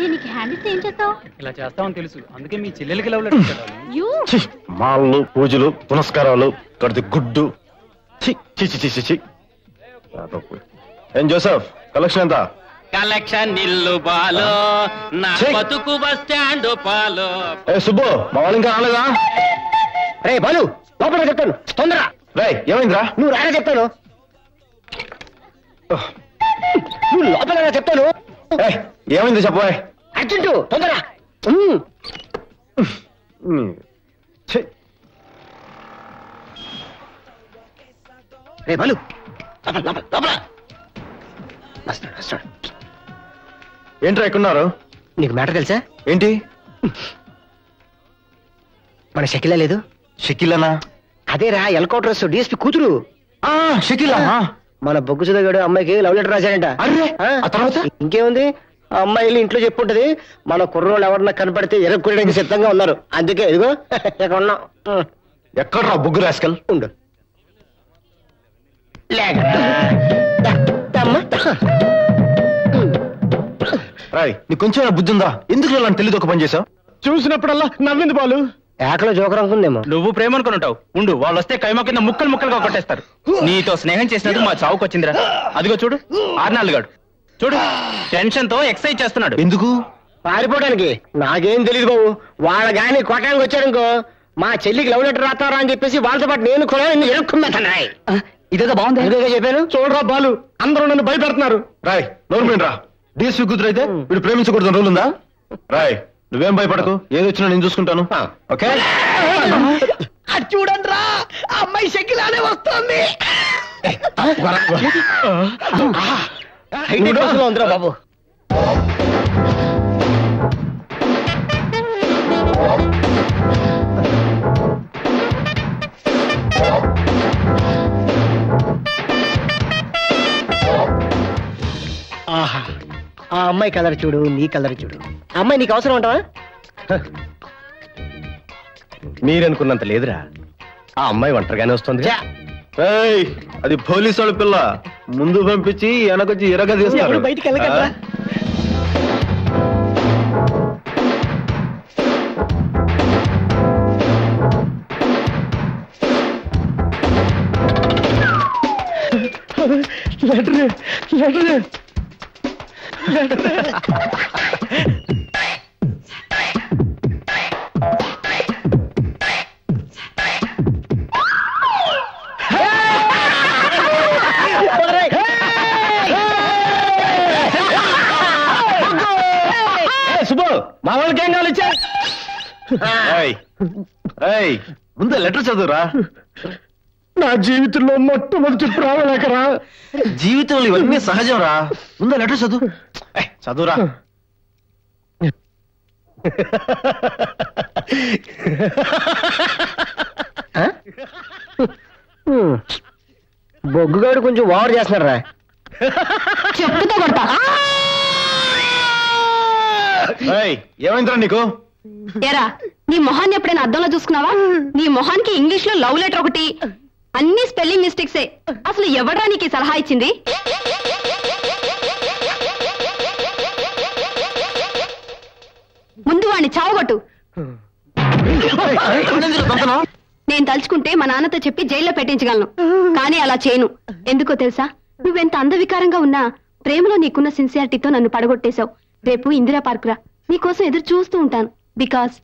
నేను నీకు హ్యాండ్ ఇస్తే ఏం చేస్తావు? ఇలా చేస్తామని తెలుసు, అందుకే మీ చెల్లెలకి లవ్ లెటర్ చదవాలి. మాళ్ళు పూజలు పునస్కారాలు కడితే గుడ్డు. ఏం జోసెఫ్, కలెక్షన్ ఎంత? కలెక్షన్ నిల్లు బాలో, నా బతుకు బస్ స్టాండ్ పాలో. ఏ సుబ్బు, మా వాళ్ళు ఇంకా రాలేదా? రే బాలు, లోపల చెప్తాను, తొందర. రే ఏమైందిరా? నువ్వు రాగా చెప్తాను, నువ్వు లోపల చెప్తాను. ఏమైంది చెప్పబోయ్? అర్జెంటు, తొందర. రే బాలు, లోపల. ఏంట్రా ఎక్కున్నారు? నీకు మ్యాటర్ తెలుసా? ఏంటి? మన షకిలా లేదు? షకిలానా? అదేరా ఎల్కౌంటర్స్ డిఎస్పీ కూతురు. షకిలా మన బొగ్గు సుధగాడు అమ్మాయికి లవ్ లెటర్ రాశాడంట. తర్వాత ఇంకేముంది, ఆ అమ్మాయిలు ఇంట్లో చెప్పుంటది, మన కుర్రోళ్ళు ఎవరన్నా కనపడితే ఎరక్కొట్టడానికి సిద్ధంగా ఉన్నారు. అందుకే ఇదిగో ఇక్కడ ఉన్నాం. ఎక్కడ్రా బొగ్గు రాస్కల్? ఉండు. రాయ్, నీకు కొంచెం బుద్ధి ఉందా? ఎందుకు ఇలా తెలియదు ఒక పని చేసావు? చూసినప్పుడల్లా నవ్వింది బాలు. ఏకలో జోకర్ అనుకుందేమో. నువ్వు ప్రేమ అనుకుని ఉంటావు. ఉండు, వాళ్ళు వస్తే కైమ కింద ముక్కలు ముక్కలుగా కొట్టేస్తారు. నీతో స్నేహం చేసినందుకు మా చావుకు వచ్చిందిరా. అదిగో చూడు, ఆర్నాల్గాడు చూడు, టెన్షన్ తో ఎక్సైజ్ చేస్తున్నాడు. ఎందుకు? పారిపోవడానికి. నాకేం తెలియదు బాబు. వాళ్ళ గాని కొట్టడానికి వచ్చాడనుకో, మా చెల్లికి లవ్ లెటర్ రాస్తారా అని చెప్పేసి వాళ్ళతో పాటు నేను కూడా ఎరుక్కున్నాయి. ఇదేదో బాగుంది. ఇదేదో చెప్పాను. చూడరా బాలు, అందరూ నన్ను భయపెడుతున్నారు. రాయ్ నోరుమేంట్రా, డిఎస్పీ కూతురు అయితే వీడు ప్రేమించకూడదు రూల్ ఉందా? రాయ్ నువ్వేం భయపడకు, ఏదొచ్చినా నేను చూసుకుంటాను. ఓకే? అది చూడండి రా, అమ్మాయి షకిలానే వస్తుంది. ఉందిరా బాబు. ఆహా, ఆ అమ్మాయి కలర్ చూడు, నీ కలర్ చూడు. అమ్మాయి నీకు అవసరం ఉంటావా? మీరనుకున్నంత లేదురా, ఆ అమ్మాయి ఒంటరిగానే వస్తుంది. అది పోలీసు వాళ్ళ పిల్ల, ముందు పంపించి వెనకొచ్చి ఎరగ తీస్తారు. బయటికి వెళ్ళగలరా? సుబ్బు, మా వాళ్ళకి ఏం కావాలి ఇచ్చా? ముందు లెటర్ చదువురా. నా జీవితంలో మొట్టమొదటి ప్రాణలేకరా. జీవితంలో ఇవన్నీ సహజం రా, ముందు లెటర్ చదువు. చదువురా. బొగ్గుగాడు కొంచెం ఓవర్ చేస్తున్నాడు రా. చెప్పుతో కొడతా. ఏమైందిరా నీకు? ఎరా, నీ మొహాన్ని ఎప్పుడైనా అద్దంలో చూసుకున్నావా? నీ మొహానికి ఇంగ్లీష్ లో లవ్ లెటర్ ఒకటి, అన్ని స్పెల్లింగ్ మిస్టేక్సే. అసలు ఎవడ్రా నీకు సలహా ఇచ్చింది? ముందు వాణ్ణి చావగొట్టు. నేను తలుచుకుంటే మా నాన్నతో చెప్పి జైల్లో పెట్టించగలను, కానీ అలా చేయను. ఎందుకో తెలుసా? నువ్వెంత అందవికారంగా ఉన్నా ప్రేమలో నీకున్న సిన్సియారిటీతో నన్ను పడగొట్టేశావు. రేపు ఇందిరా పార్క్ రా, నీకోసం ఎదురు చూస్తూ ఉంటాను. బికాస్